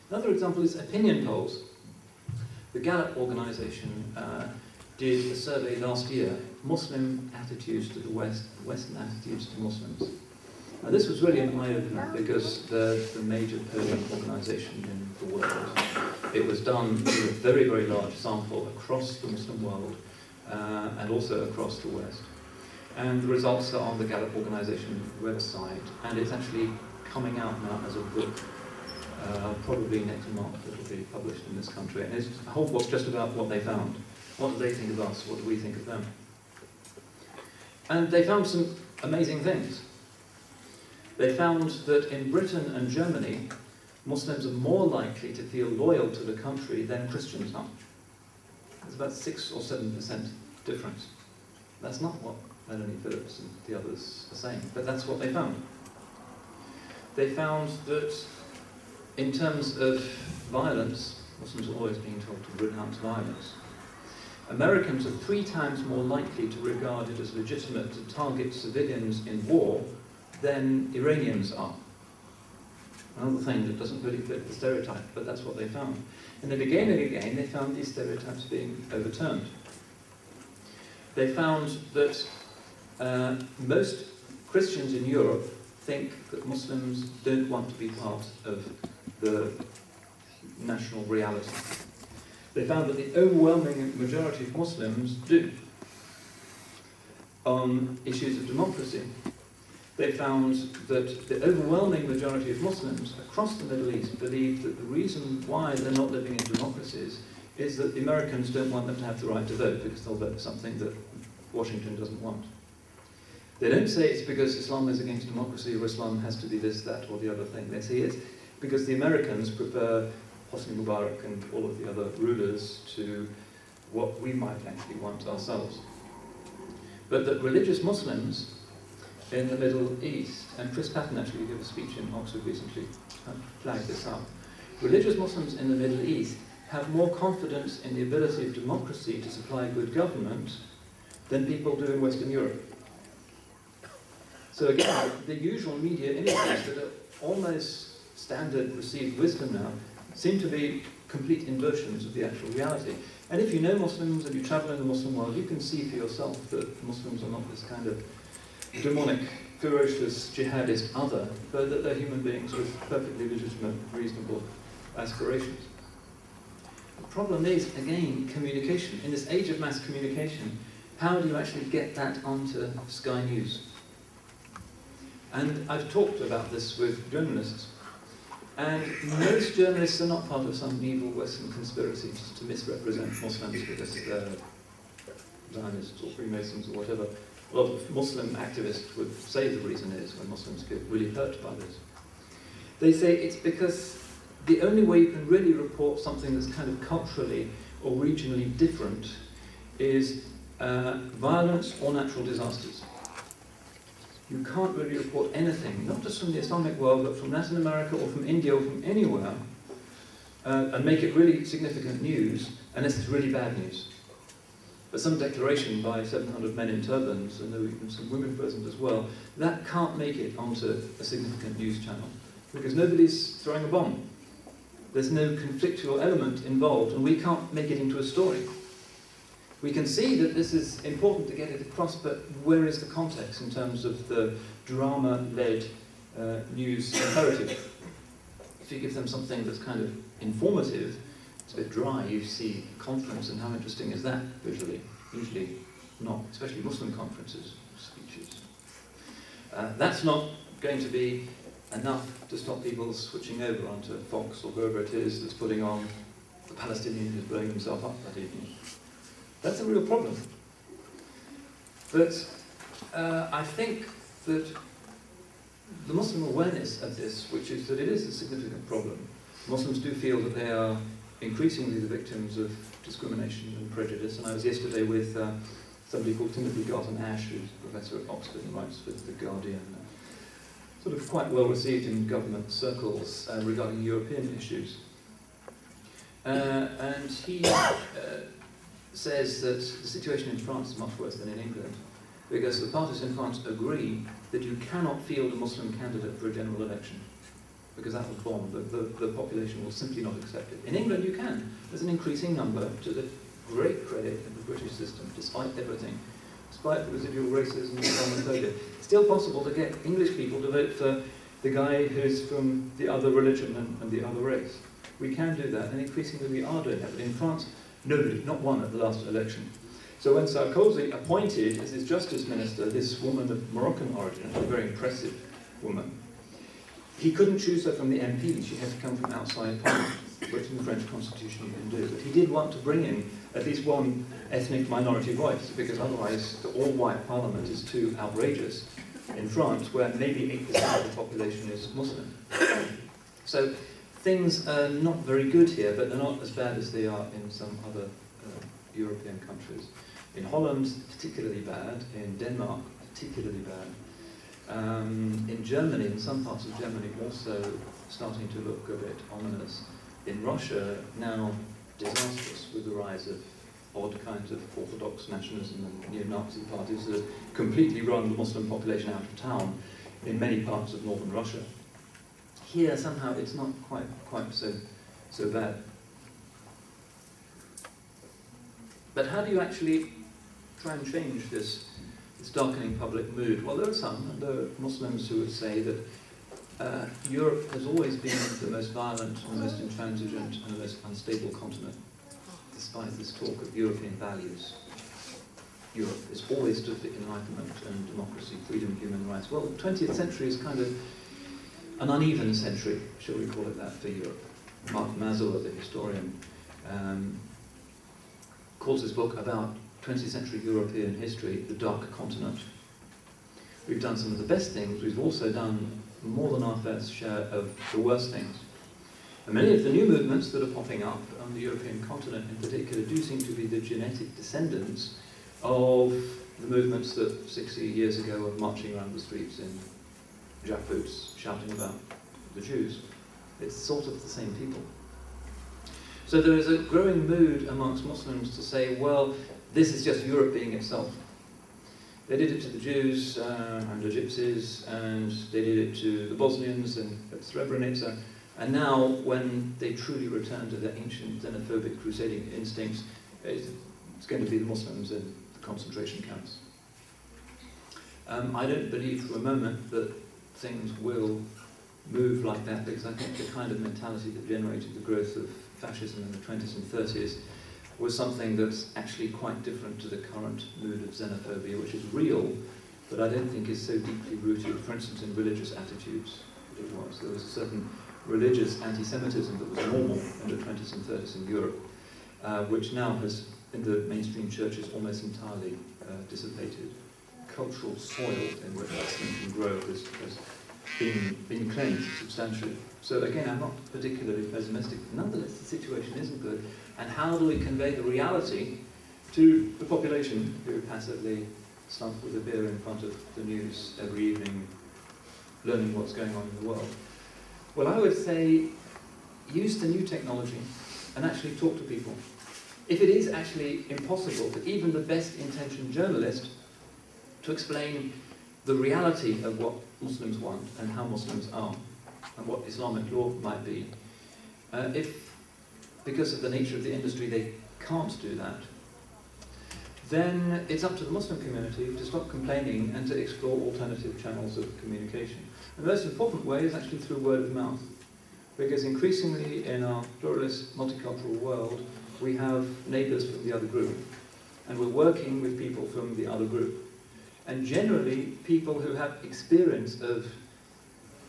Another example is opinion polls. The Gallup organization did a survey last year, Muslim attitudes to the West, Western attitudes to Muslims. Now this was really an eye-opener because they're the major polling organization in the world. It was done with a very, very large sample across the Muslim world and also across the West. And the results are on the Gallup organization website, and it's actually coming out now as a book. Probably next month it will be published in this country. And it's a whole book just about what they found. What do they think of us? What do we think of them? And they found some amazing things. They found that in Britain and Germany, Muslims are more likely to feel loyal to the country than Christians are. There's about 6 or 7% difference. That's not what Melanie Phillips and the others are saying, but that's what they found. They found that in terms of violence, Muslims are always being told to renounce violence. Americans are 3 times more likely to regard it as legitimate to target civilians in war than Iranians are. Another thing that doesn't really fit the stereotype, but that's what they found. And then again and again, they found these stereotypes being overturned. They found that most Christians in Europe think that Muslims don't want to be part of the national reality. They found that the overwhelming majority of Muslims do. On issues of democracy, they found that the overwhelming majority of Muslims across the Middle East believe that the reason why they're not living in democracies is that the Americans don't want them to have the right to vote because they'll vote for something that Washington doesn't want. They don't say it's because Islam is against democracy or Islam has to be this, that, or the other thing. They say it's because the Americans prefer Hosni Mubarak and all of the other rulers to what we might actually want ourselves. But that religious Muslims in the Middle East, and Chris Patton actually gave a speech in Oxford recently, flagged this up. Religious Muslims in the Middle East have more confidence in the ability of democracy to supply good government than people do in Western Europe. So again, the usual media images that are almost standard received wisdom now seem to be complete inversions of the actual reality. And if you know Muslims and you travel in the Muslim world, you can see for yourself that Muslims are not this kind of demonic, ferocious, jihadist other, but that they're human beings with perfectly legitimate, reasonable aspirations. The problem is, again, communication. In this age of mass communication, how do you actually get that onto Sky News? And I've talked about this with journalists, and most journalists are not part of some evil Western conspiracy just to misrepresent Muslims because they're Zionists or Freemasons or whatever. A lot of Muslim activists would say the reason is when Muslims get really hurt by this. They say it's because the only way you can really report something that's kind of culturally or regionally different is violence or natural disasters. You can't really report anything, not just from the Islamic world, but from Latin America or from India or from anywhere, and make it really significant news, unless it's really bad news. But some declaration by 700 men in turbans, and there were even some women present as well, that can't make it onto a significant news channel, because nobody's throwing a bomb. There's no conflictual element involved, and we can't make it into a story. We can see that this is important to get it across, but where is the context in terms of the drama-led news imperative? If you give them something that's kind of informative, it's a bit dry, you see conference, and how interesting is that visually? Usually not, especially Muslim conferences, speeches. That's not going to be enough to stop people switching over onto Fox or whoever it is that's putting on the Palestinian who's blowing himself up that evening. That's a real problem. But I think that the Muslim awareness of this, which is that it is a significant problem, Muslims do feel that they are increasingly the victims of discrimination and prejudice. And I was yesterday with somebody called Timothy Garton Ash, who's a professor at Oxford and writes with The Guardian, sort of quite well received in government circles regarding European issues. And he says that the situation in France is much worse than in England, because the parties in France agree that you cannot field a Muslim candidate for a general election. because that will bomb. The population will simply not accept it. In England, you can. There's an increasing number, to the great credit of the British system, despite everything, despite the residual racism and Islamophobia. It's still possible to get English people to vote for the guy who's from the other religion and the other race. We can do that, and increasingly we are doing that. But in France, nobody, not one at the last election. So when Sarkozy appointed as his justice minister this woman of Moroccan origin, a very impressive woman, he couldn't choose her from the MPs. She had to come from outside Parliament, which in the French constitution you can do. But he did want to bring in at least one ethnic minority voice, because otherwise the all-white Parliament is too outrageous in France, where maybe 8% of the population is Muslim. So things are not very good here, but they're not as bad as they are in some other European countries. In Holland, particularly bad. In Denmark, particularly bad. In Germany, in some parts of Germany, also starting to look a bit ominous. In Russia, now disastrous with the rise of odd kinds of orthodox nationalism and neo-Nazi parties that have completely run the Muslim population out of town in many parts of northern Russia. Here, somehow, it's not quite so bad. But how do you actually try and change this darkening public mood? Well, there are some, and there are Muslims who would say that Europe has always been the most violent, the most intransigent, and the most unstable continent, despite this talk of European values. Europe has always stood for enlightenment and democracy, freedom, human rights. Well, the 20th century is kind of an uneven century, shall we call it that, for Europe. Mark Mazur, the historian, calls his book about 20th century European history, The Dark Continent. We've done some of the best things, we've also done more than our fair share of the worst things. And many of the new movements that are popping up on the European continent in particular do seem to be the genetic descendants of the movements that 60 years ago were marching around the streets in jackboots shouting about the Jews. It's sort of the same people. So there is a growing mood amongst Muslims to say, well, this is just Europe being itself. They did it to the Jews and the Gypsies, and they did it to the Bosnians and at Srebrenica, and now when they truly return to their ancient xenophobic crusading instincts, it's going to be the Muslims in the concentration camps. I don't believe for a moment that things will move like that, because I think the kind of mentality that generated the growth of fascism in the 20s and 30s was something that's actually quite different to the current mood of xenophobia, which is real, but I don't think is so deeply rooted, for instance, in religious attitudes. There was a certain religious anti-Semitism that was normal in the 20s and 30s in Europe, which now has, in the mainstream churches, almost entirely dissipated. Cultural soil in which that thing can grow has been cleansed substantially. So again, I'm not particularly pessimistic. Nonetheless, the situation isn't good. And how do we convey the reality to the population who passively slump with a beer in front of the news every evening, learning what's going on in the world? Well, I would say use the new technology and actually talk to people. If it is actually impossible for even the best intentioned journalist to explain the reality of what Muslims want and how Muslims are and what Islamic law might be, if because of the nature of the industry they can't do that, then it's up to the Muslim community to stop complaining and to explore alternative channels of communication. And the most important way is actually through word of mouth, because increasingly in our pluralist, multicultural world, we have neighbours from the other group, and we're working with people from the other group. And generally, people who have experience of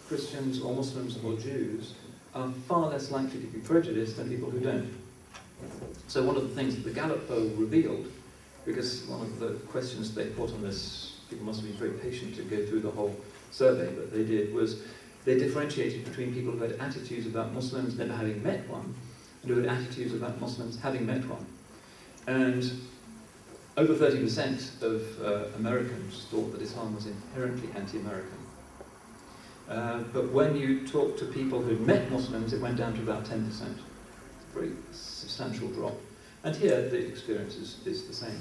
Christians or Muslims or Jews are far less likely to be prejudiced than people who don't. So one of the things that the Gallup poll revealed, because one of the questions they put on this, people must have been very patient to go through the whole survey, but they did, was they differentiated between people who had attitudes about Muslims never having met one, and who had attitudes about Muslims having met one. And over 30% of Americans thought that Islam was inherently anti-American. But when you talk to people who'd met Muslims, it went down to about 10%. Very substantial drop. And here, the experience is the same.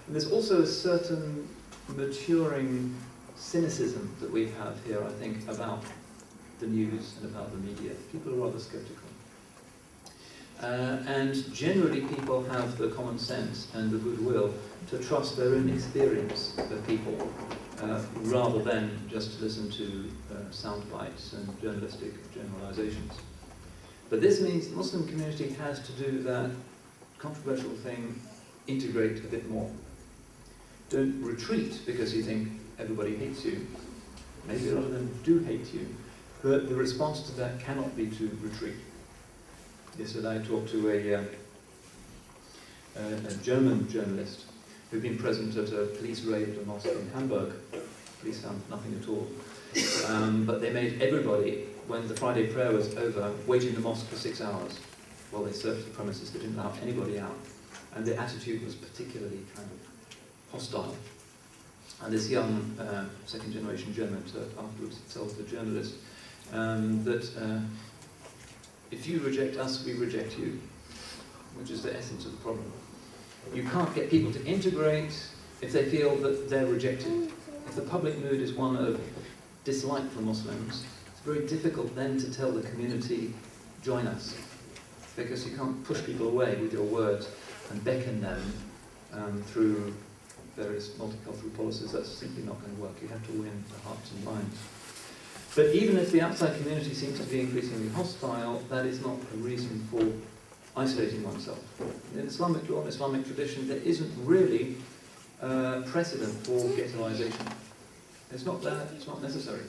And there's also a certain maturing cynicism that we have here, I think, about the news and about the media. People are rather sceptical. And generally people have the common sense and the goodwill to trust their own experience of people rather than just to listen to sound bites and journalistic generalizations. But this means the Muslim community has to do that controversial thing, integrate a bit more. Don't retreat because you think everybody hates you. Maybe a lot of them do hate you, but the response to that cannot be to retreat. Yesterday I talked to a German journalist who'd been present at a police raid at a mosque in Hamburg. Police found nothing at all. But they made everybody, when the Friday prayer was over, wait in the mosque for 6 hours while they searched the premises. They didn't allow anybody out. And the attitude was particularly kind of hostile. And this young second-generation German afterwards tells the journalist that if you reject us, we reject you, which is the essence of the problem. You can't get people to integrate if they feel that they're rejected. If the public mood is one of dislike for Muslims, it's very difficult then to tell the community, join us, because you can't push people away with your words and beckon them through various multicultural policies. That's simply not going to work. You have to win the hearts and minds. But even if the outside community seems to be increasingly hostile, that is not a reason for isolating oneself. In Islamic law and Islamic tradition, there isn't really precedent for ghettoization. It's not there, it's not necessary.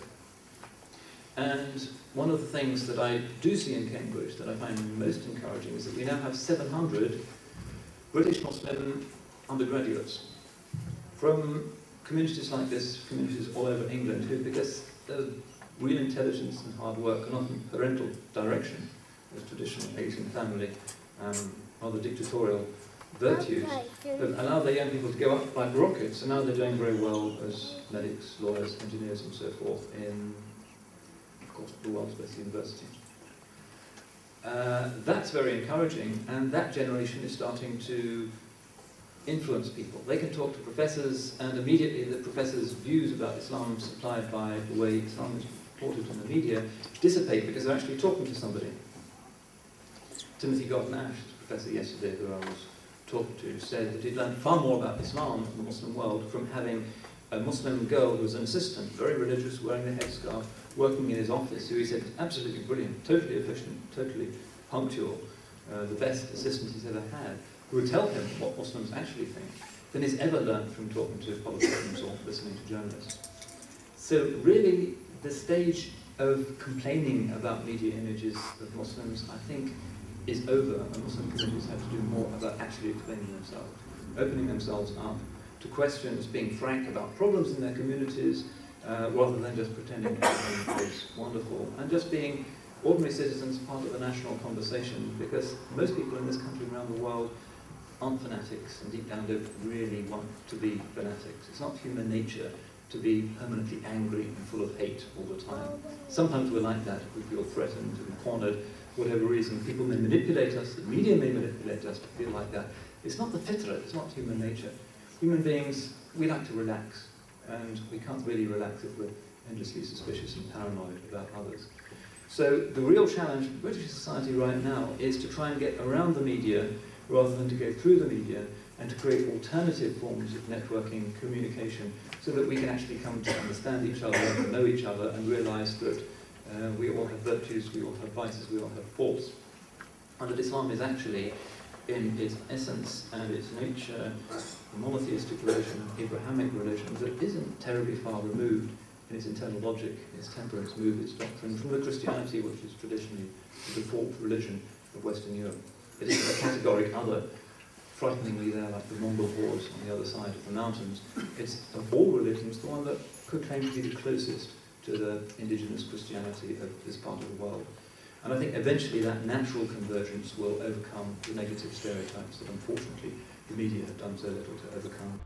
And one of the things that I do see in Cambridge that I find most encouraging is that we now have 700 British Muslim undergraduates from communities like this, communities all over England, who, because of real intelligence and hard work and often parental direction, as traditional Asian family, rather dictatorial virtues, have allowed their young people to go up like rockets, and now they're doing very well as medics, lawyers, engineers and so forth in, of course, the world's best university. That's very encouraging, and that generation is starting to influence people. They can talk to professors, and immediately the professors' views about Islam supplied by the way Islam is reported in the media dissipate because they're actually talking to somebody. Timothy Garton-Ash, the professor yesterday who I was talking to, said that he'd learned far more about Islam in the Muslim world from having a Muslim girl who was an assistant, very religious, wearing the headscarf, working in his office, who he said absolutely brilliant, totally efficient, totally punctual, the best assistant he's ever had, who would tell him what Muslims actually think, than he's ever learned from talking to politicians or listening to journalists. So really, the stage of complaining about media images of Muslims, I think, is over, and Muslim communities have to do more about actually explaining themselves, opening themselves up to questions, being frank about problems in their communities, rather than just pretending everything is wonderful, and just being ordinary citizens, part of the national conversation, because most people in this country and around the world aren't fanatics, and deep down don't really want to be fanatics. It's not human nature to be permanently angry and full of hate all the time. Sometimes we're like that, we feel threatened and cornered, for whatever reason. People may manipulate us, the media may manipulate us to feel like that. It's not the fitra, it's not human nature. Human beings, we like to relax, and we can't really relax if we're endlessly suspicious and paranoid about others. So the real challenge for British society right now is to try and get around the media rather than to go through the media, and to create alternative forms of networking, communication, so that we can actually come to understand each other and know each other and realise that we all have virtues, we all have vices, we all have faults. And that Islam is actually, in its essence and its nature, a monotheistic religion, an Abrahamic religion that isn't terribly far removed in its internal logic, its temperance move, its doctrine, from the Christianity which is traditionally the default religion of Western Europe. It isn't a categoric other, frighteningly there like the Mongol hordes on the other side of the mountains. It's of all religions the one that could claim to be the closest to the indigenous Christianity of this part of the world. And I think eventually that natural convergence will overcome the negative stereotypes that unfortunately the media have done so little to overcome.